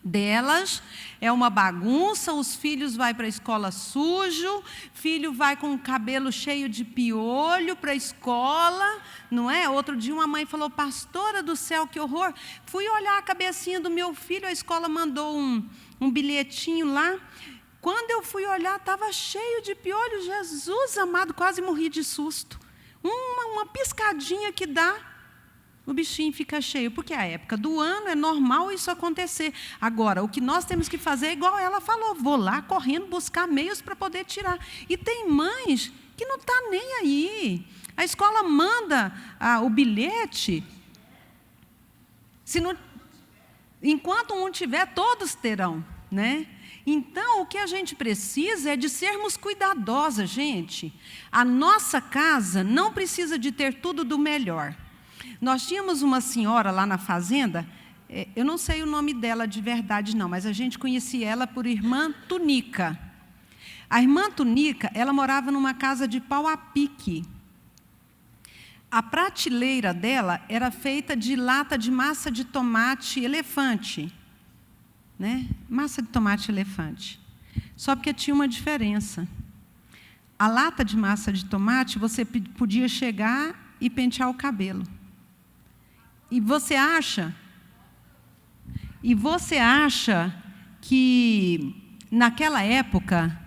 delas é uma bagunça, os filhos vão para a escola sujo, filho vai com o cabelo cheio de piolho para a escola, não é? Outro dia uma mãe falou, pastora do céu, que horror. Fui olhar a cabecinha do meu filho, a escola mandou um bilhetinho lá. Quando eu fui olhar, estava cheio de piolho. Jesus amado, quase morri de susto. Uma piscadinha que dá, o bichinho fica cheio, porque a época do ano é normal isso acontecer. Agora, o que nós temos que fazer é igual ela falou, vou lá correndo buscar meios para poder tirar. E tem mães que não estão nem aí. A escola manda o bilhete, enquanto um tiver, todos terão, né? Então, o que a gente precisa é de sermos cuidadosas, gente. A nossa casa não precisa de ter tudo do melhor. Nós tínhamos uma senhora lá na fazenda, eu não sei o nome dela de verdade não, mas a gente conhecia ela por irmã Tunica. A irmã Tunica, ela morava numa casa de pau a pique. A prateleira dela era feita de lata de massa de tomate elefante. Né? Massa de tomate elefante. Só porque tinha uma diferença. A lata de massa de tomate, você podia chegar e pentear o cabelo. E você acha que naquela época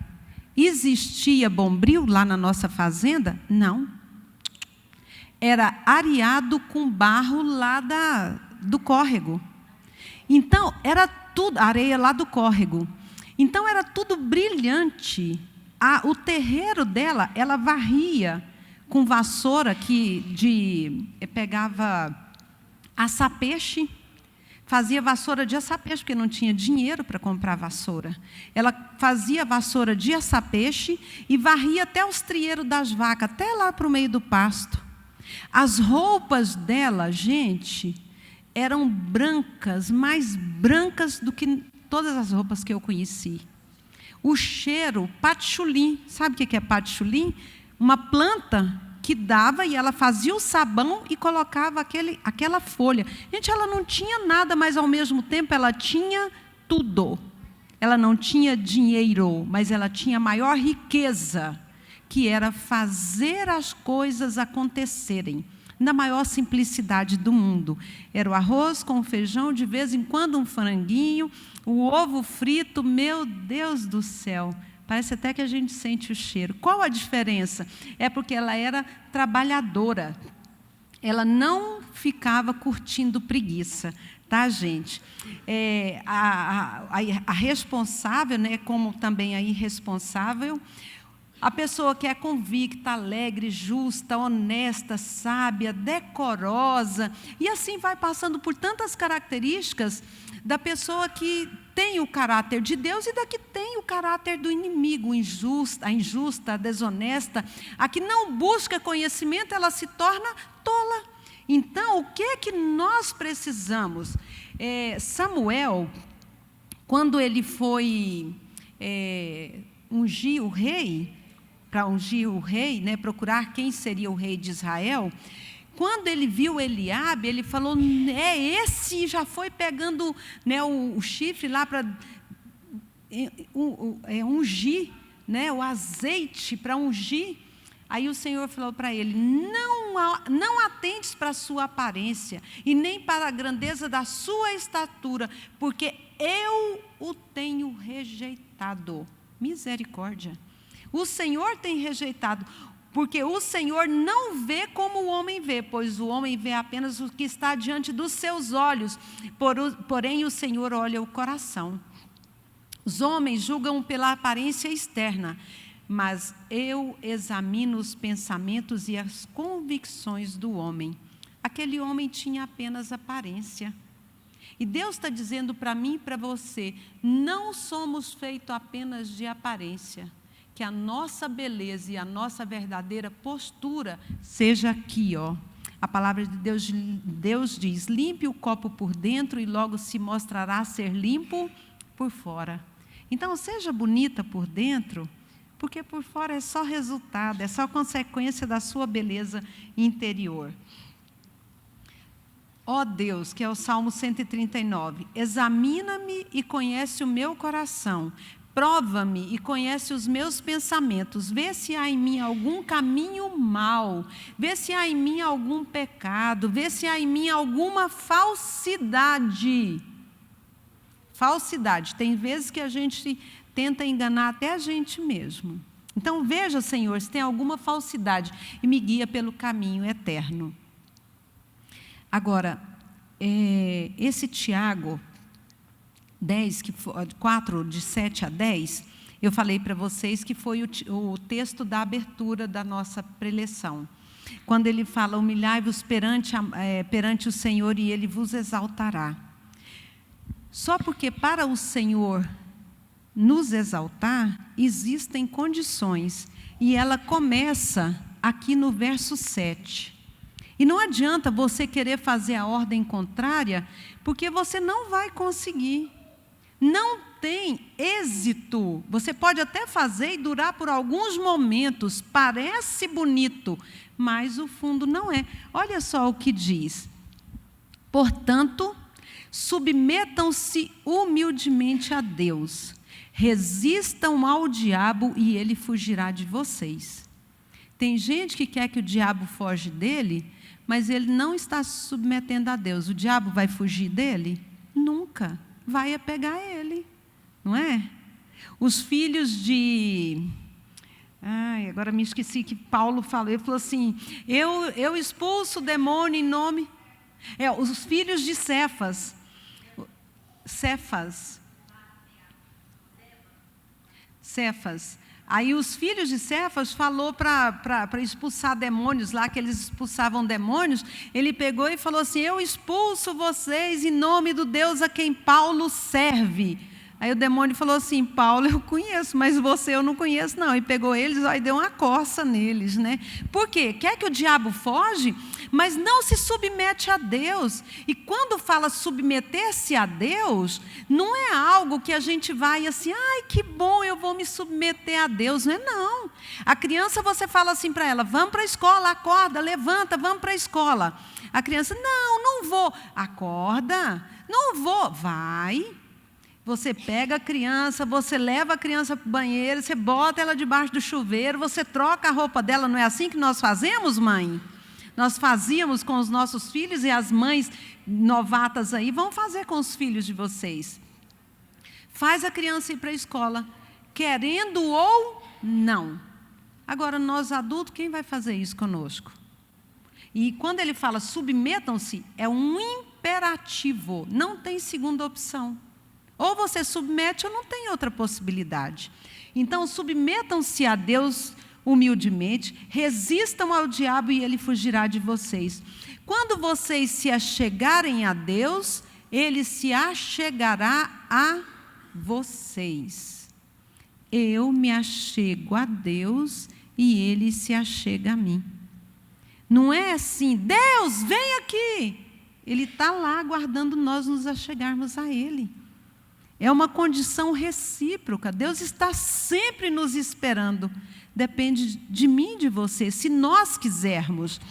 existia bombril lá na nossa fazenda? Não. Era areado com barro lá do córrego. Então, era tudo, areia lá do córrego. Então, era tudo brilhante. O terreiro dela, ela varria com vassoura pegava açapeixe, fazia vassoura de açapeixe, porque não tinha dinheiro para comprar vassoura. Ela fazia vassoura de açapeixe e varria até os trieiros das vacas, até lá para o meio do pasto. As roupas dela, gente, eram brancas, mais brancas do que todas as roupas que eu conheci. O cheiro, patchouli, sabe o que é patchouli? Uma planta que dava e ela fazia o sabão e colocava aquela folha. Gente, ela não tinha nada, mas ao mesmo tempo ela tinha tudo. Ela não tinha dinheiro, mas ela tinha a maior riqueza, que era fazer as coisas acontecerem. Na maior simplicidade do mundo. Era o arroz com feijão, de vez em quando um franguinho, o ovo frito, meu Deus do céu. Parece até que a gente sente o cheiro. Qual a diferença? É porque ela era trabalhadora. Ela não ficava curtindo preguiça, tá, gente? A responsável, né, como também a irresponsável, A pessoa que é convicta, alegre, justa, honesta, sábia, decorosa, e assim vai passando por tantas características da pessoa que tem o caráter de Deus e da que tem o caráter do inimigo, a injusta, a desonesta, a que não busca conhecimento, ela se torna tola. Então, o que é que nós precisamos? Samuel, quando ele foi ungir o rei, para ungir o rei, né, procurar quem seria o rei de Israel, quando ele viu Eliabe, ele falou, esse já foi pegando, né, o chifre lá para ungir, né, o azeite para ungir. Aí o Senhor falou para ele, não atentes para a sua aparência, e nem para a grandeza da sua estatura, porque eu o tenho rejeitado. Misericórdia. O Senhor tem rejeitado, porque o Senhor não vê como o homem vê, pois o homem vê apenas o que está diante dos seus olhos, porém o Senhor olha o coração. Os homens julgam pela aparência externa, mas eu examino os pensamentos e as convicções do homem. Aquele homem tinha apenas aparência. E Deus está dizendo para mim e para você, não somos feitos apenas de aparência, que a nossa beleza e a nossa verdadeira postura seja aqui, ó. A palavra de Deus diz, limpe o copo por dentro e logo se mostrará ser limpo por fora. Então, seja bonita por dentro, porque por fora é só resultado, é só consequência da sua beleza interior. Ó Deus, que é o Salmo 139, examina-me e conhece o meu coração, prova-me e conhece os meus pensamentos, vê se há em mim algum caminho mau, vê se há em mim algum pecado, vê se há em mim alguma falsidade. Falsidade, tem vezes que a gente tenta enganar até a gente mesmo. Então veja, Senhor, se tem alguma falsidade e me guia pelo caminho eterno. Agora, esse Tiago 10, 4, de 7 a 10, eu falei para vocês que foi o texto da abertura da nossa preleção. Quando ele fala, humilhai-vos perante o Senhor e Ele vos exaltará. Só porque para o Senhor nos exaltar, existem condições. E ela começa aqui no verso 7. E não adianta você querer fazer a ordem contrária, porque você não vai conseguir. Não tem êxito. Você pode até fazer e durar por alguns momentos, parece bonito, mas o fundo não é. Olha só o que diz. Portanto, submetam-se humildemente a Deus. Resistam ao diabo e ele fugirá de vocês. Tem gente que quer que o diabo foge dele, mas ele não está se submetendo a Deus. O diabo vai fugir dele? Nunca. Vai pegar ele, não é? Os filhos de... agora me esqueci que Paulo falou. Ele falou assim, eu expulso o demônio em nome... os filhos de Cefas. Aí os filhos de Cefas falou para expulsar demônios lá, que eles expulsavam demônios. Ele pegou e falou assim, eu expulso vocês em nome do Deus a quem Paulo serve. Aí o demônio falou assim, Paulo eu conheço, mas você eu não conheço não. E pegou eles e deu uma coça neles, né? Por quê? Quer que o diabo foge, mas não se submete a Deus. E quando fala submeter-se a Deus, não é algo que a gente vai assim, ai que bom, eu vou me submeter a Deus. Não é não. A criança você fala assim para ela, vamos para a escola, acorda, levanta, vamos para a escola. A criança, não vou. Acorda, não vou, vai. Você pega a criança, você leva a criança para o banheiro, você bota ela debaixo do chuveiro, você troca a roupa dela. Não é assim que nós fazemos, mãe? Nós fazíamos com os nossos filhos e as mães novatas aí vão fazer com os filhos de vocês. Faz a criança ir para a escola, querendo ou não. Agora, nós adultos, quem vai fazer isso conosco? E quando ele fala submetam-se, é um imperativo, não tem segunda opção. Ou você submete ou não tem outra possibilidade. Então, submetam-se a Deus humildemente, resistam ao diabo e ele fugirá de vocês. Quando vocês se achegarem a Deus, ele se achegará a vocês. Eu me achego a Deus e ele se achega a mim. Não é assim, Deus, vem aqui. Ele está lá aguardando nós nos achegarmos a ele. É uma condição recíproca. Deus está sempre nos esperando. Depende de mim e de você, se nós quisermos.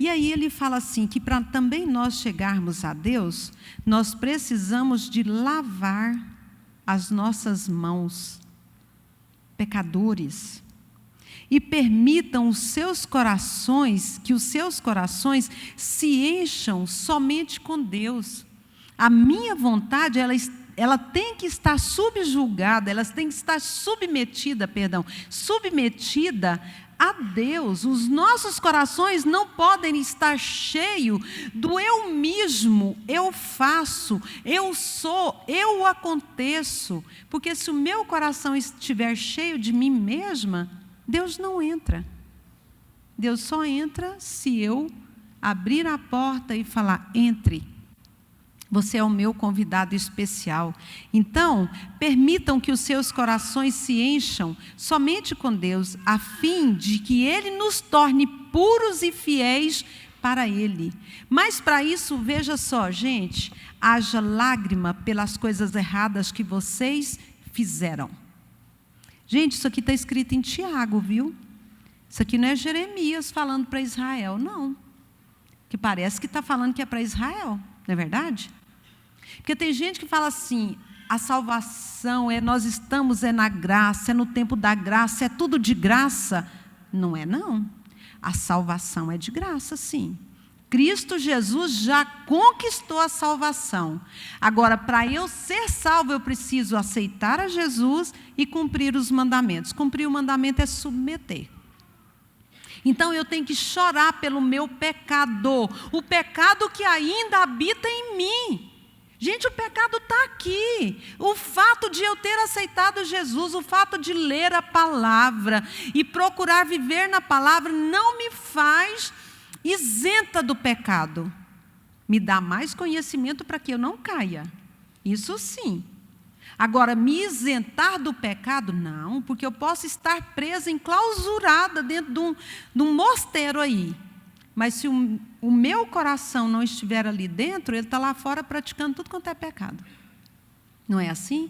E aí ele fala assim, que para também nós chegarmos a Deus, nós precisamos de lavar as nossas mãos, pecadores. E permitam os seus corações, que os seus corações se encham somente com Deus. A minha vontade, ela tem que estar subjugada, ela tem que estar submetida a Deus. Os nossos corações não podem estar cheios do eu mesmo, eu faço, eu sou, eu aconteço. Porque se o meu coração estiver cheio de mim mesma, Deus não entra. Deus só entra se eu abrir a porta e falar, entre. Você é o meu convidado especial. Então, permitam que os seus corações se encham somente com Deus, a fim de que Ele nos torne puros e fiéis para Ele. Mas para isso, veja só, gente, haja lágrima pelas coisas erradas que vocês fizeram. Gente, isso aqui está escrito em Tiago, viu? Isso aqui não é Jeremias falando para Israel, não. Que parece que está falando que é para Israel, não é verdade? Porque tem gente que fala assim, a salvação, nós estamos na graça, é no tempo da graça, é tudo de graça. Não é não. A salvação é de graça, sim. Cristo Jesus já conquistou a salvação. Agora, para eu ser salvo, eu preciso aceitar a Jesus e cumprir os mandamentos. Cumprir o mandamento é submeter. Então, eu tenho que chorar pelo meu pecado. O pecado que ainda habita em mim. Gente, o pecado está aqui. O fato de eu ter aceitado Jesus, o fato de ler a palavra e procurar viver na palavra, não me faz isenta do pecado. Me dá mais conhecimento para que eu não caia. Isso sim. Agora, me isentar do pecado, não, porque eu posso estar presa, enclausurada dentro de um mosteiro aí. Mas se o meu coração não estiver ali dentro, ele está lá fora praticando tudo quanto é pecado. Não é assim?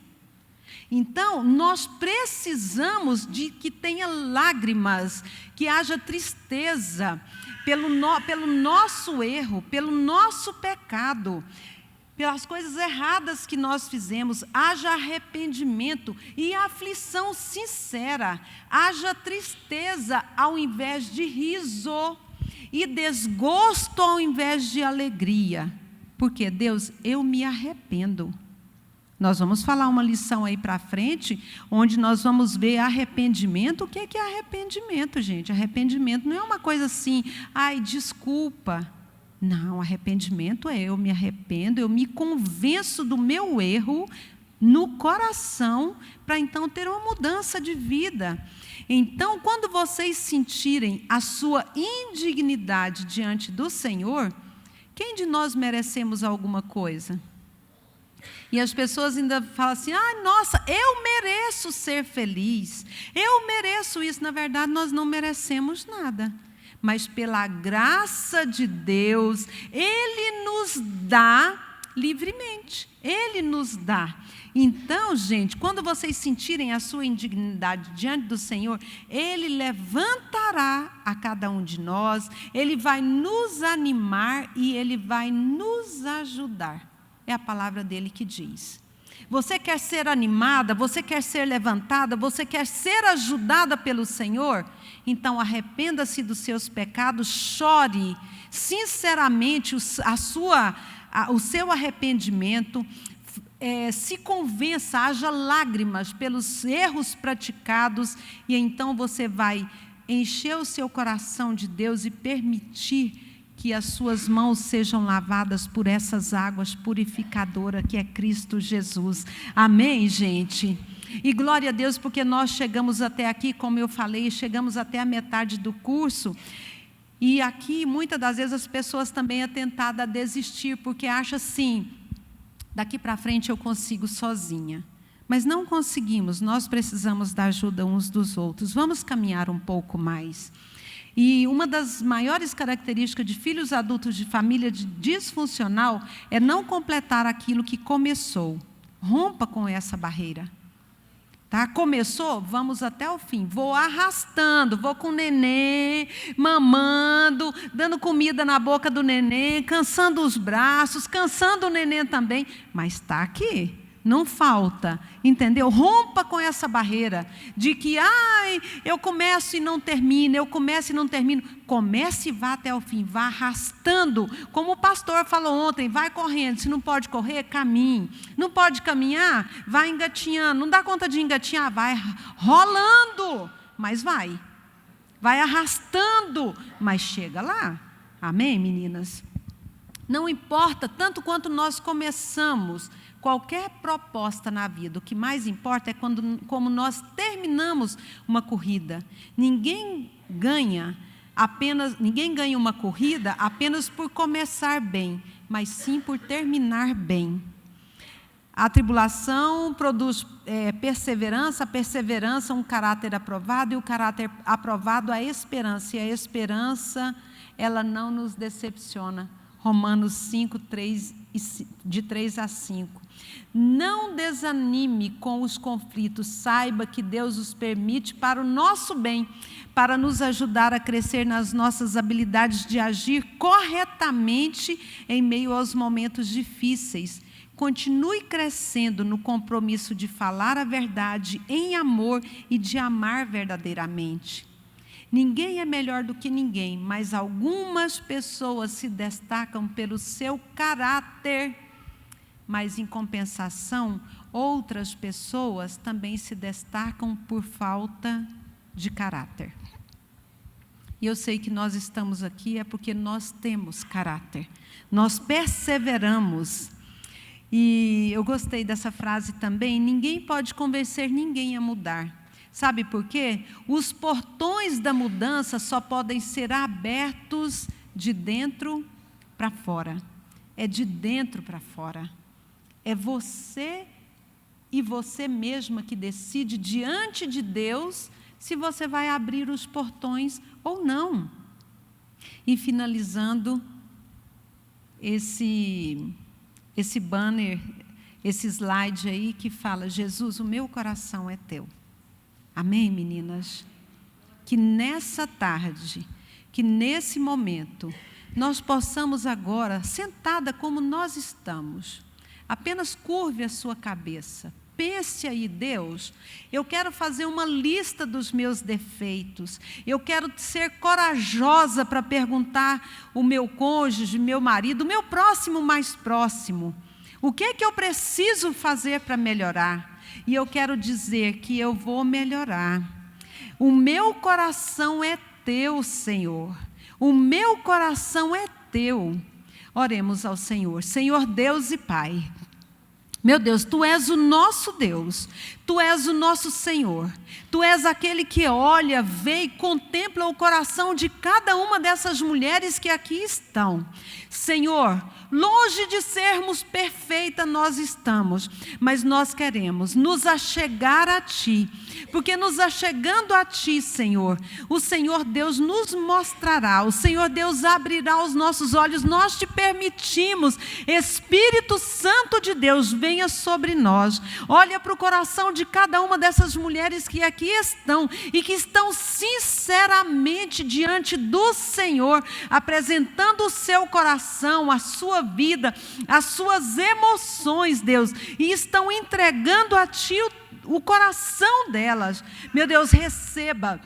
Então, nós precisamos de que tenha lágrimas, que haja tristeza pelo nosso erro, pelo nosso pecado, pelas coisas erradas que nós fizemos. Haja arrependimento e aflição sincera. Haja tristeza ao invés de riso e desgosto ao invés de alegria. Porque, Deus, eu me arrependo. Nós vamos falar uma lição aí para frente, onde nós vamos ver arrependimento. O que é arrependimento, gente? Arrependimento não é uma coisa assim, ai, desculpa. Não, arrependimento é eu me arrependo, eu me convenço do meu erro no coração, para então ter uma mudança de vida. Então, quando vocês sentirem a sua indignidade diante do Senhor, quem de nós merecemos alguma coisa? E as pessoas ainda falam assim, nossa, eu mereço ser feliz, eu mereço isso. Na verdade, nós não merecemos nada. Mas pela graça de Deus, Ele nos dá livremente. Ele nos dá. Então, gente, quando vocês sentirem a sua indignidade diante do Senhor, Ele levantará a cada um de nós, Ele vai nos animar e Ele vai nos ajudar. É a palavra dele que diz. Você quer ser animada, você quer ser levantada, você quer ser ajudada pelo Senhor? Então arrependa-se dos seus pecados, chore sinceramente o seu arrependimento, se convença, haja lágrimas pelos erros praticados, e então você vai encher o seu coração de Deus e permitir que as suas mãos sejam lavadas por essas águas purificadoras que é Cristo Jesus. Amém, gente? E glória a Deus, porque nós chegamos até aqui, como eu falei, chegamos até a metade do curso. E aqui, muitas das vezes, as pessoas também é tentada a desistir, porque acha assim, daqui para frente eu consigo sozinha. Mas não conseguimos, nós precisamos da ajuda uns dos outros. Vamos caminhar um pouco mais. E uma das maiores características de filhos adultos de família disfuncional é não completar aquilo que começou. Rompa com essa barreira. Tá? Começou, vamos até o fim. Vou arrastando, vou com o neném, mamando, dando comida na boca do neném, cansando os braços, cansando o neném também. Mas está aqui, não falta, entendeu? Rompa com essa barreira de que, eu começo e não termino, eu começo e não termino. Comece e vá até o fim, vá arrastando. Como o pastor falou ontem, vai correndo. Se não pode correr, caminhe. Não pode caminhar, vai engatinhando. Não dá conta de engatinhar, vai rolando, mas vai. Vai arrastando, mas chega lá. Amém, meninas? Não importa tanto quanto nós começamos qualquer proposta na vida, o que mais importa é como nós terminamos uma corrida. Ninguém ganha uma corrida apenas por começar bem, mas sim por terminar bem. A tribulação produz perseverança, a perseverança um caráter aprovado, e o caráter aprovado a esperança, e a esperança, ela não nos decepciona. Romanos 5, de 3 a 5. Não desanime com os conflitos, saiba que Deus os permite para o nosso bem, para nos ajudar a crescer nas nossas habilidades de agir corretamente em meio aos momentos difíceis. Continue crescendo no compromisso de falar a verdade em amor e de amar verdadeiramente. Ninguém é melhor do que ninguém, mas algumas pessoas se destacam pelo seu caráter, mas em compensação, outras pessoas também se destacam por falta de caráter. E eu sei que nós estamos aqui é porque nós temos caráter, nós perseveramos. E eu gostei dessa frase também, ninguém pode convencer ninguém a mudar. Sabe por quê? Os portões da mudança só podem ser abertos de dentro para fora. É de dentro para fora. É você e você mesma que decide diante de Deus se você vai abrir os portões ou não. E finalizando esse banner, esse slide aí que fala, Jesus, o meu coração é teu. Amém, meninas? Que nessa tarde, que nesse momento, nós possamos agora, sentada como nós estamos, apenas curve a sua cabeça. Pense aí, Deus, eu quero fazer uma lista dos meus defeitos. Eu quero ser corajosa para perguntar o meu cônjuge, meu marido, o meu próximo mais próximo. O que é que eu preciso fazer para melhorar? E eu quero dizer que eu vou melhorar. O meu coração é teu, Senhor. O meu coração é teu. Oremos ao Senhor. Senhor Deus e Pai. Meu Deus, Tu és o nosso Deus, Tu és o nosso Senhor, Tu és aquele que olha, vê e contempla o coração de cada uma dessas mulheres que aqui estão. Senhor, longe de sermos perfeitas nós estamos, mas nós queremos nos achegar a Ti, porque nos achegando a Ti, Senhor, o Senhor Deus nos mostrará, o Senhor Deus abrirá os nossos olhos, nós Te permitimos, Espírito Santo de Deus, venha sobre nós, olha para o coração de cada uma dessas mulheres que aqui estão, e que estão sinceramente diante do Senhor, apresentando o seu coração, a sua vida, as suas emoções, Deus, e estão entregando a Ti o coração delas. Meu Deus, receba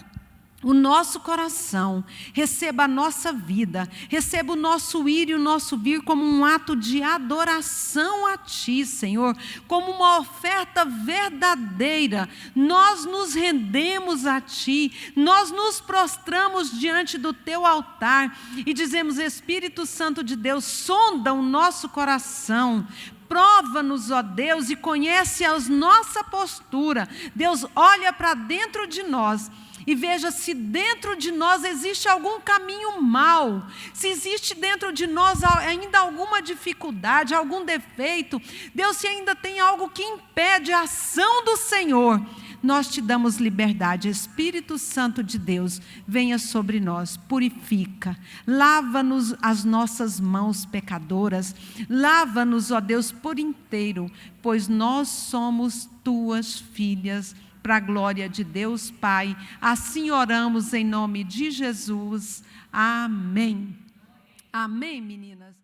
o nosso coração, receba a nossa vida, receba o nosso ir e o nosso vir como um ato de adoração a Ti, Senhor, como uma oferta verdadeira. Nós nos rendemos a Ti, nós nos prostramos diante do Teu altar e dizemos, Espírito Santo de Deus, sonda o nosso coração, prova-nos, ó Deus, e conhece a nossa postura. Deus, olha para dentro de nós e veja se dentro de nós existe algum caminho mau, se existe dentro de nós ainda alguma dificuldade, algum defeito. Deus, se ainda tem algo que impede a ação do Senhor, nós te damos liberdade. Espírito Santo de Deus, venha sobre nós, purifica, lava-nos as nossas mãos pecadoras, lava-nos, ó Deus, por inteiro, pois nós somos tuas filhas, para a glória de Deus Pai. Assim oramos em nome de Jesus. Amém. Amém, meninas.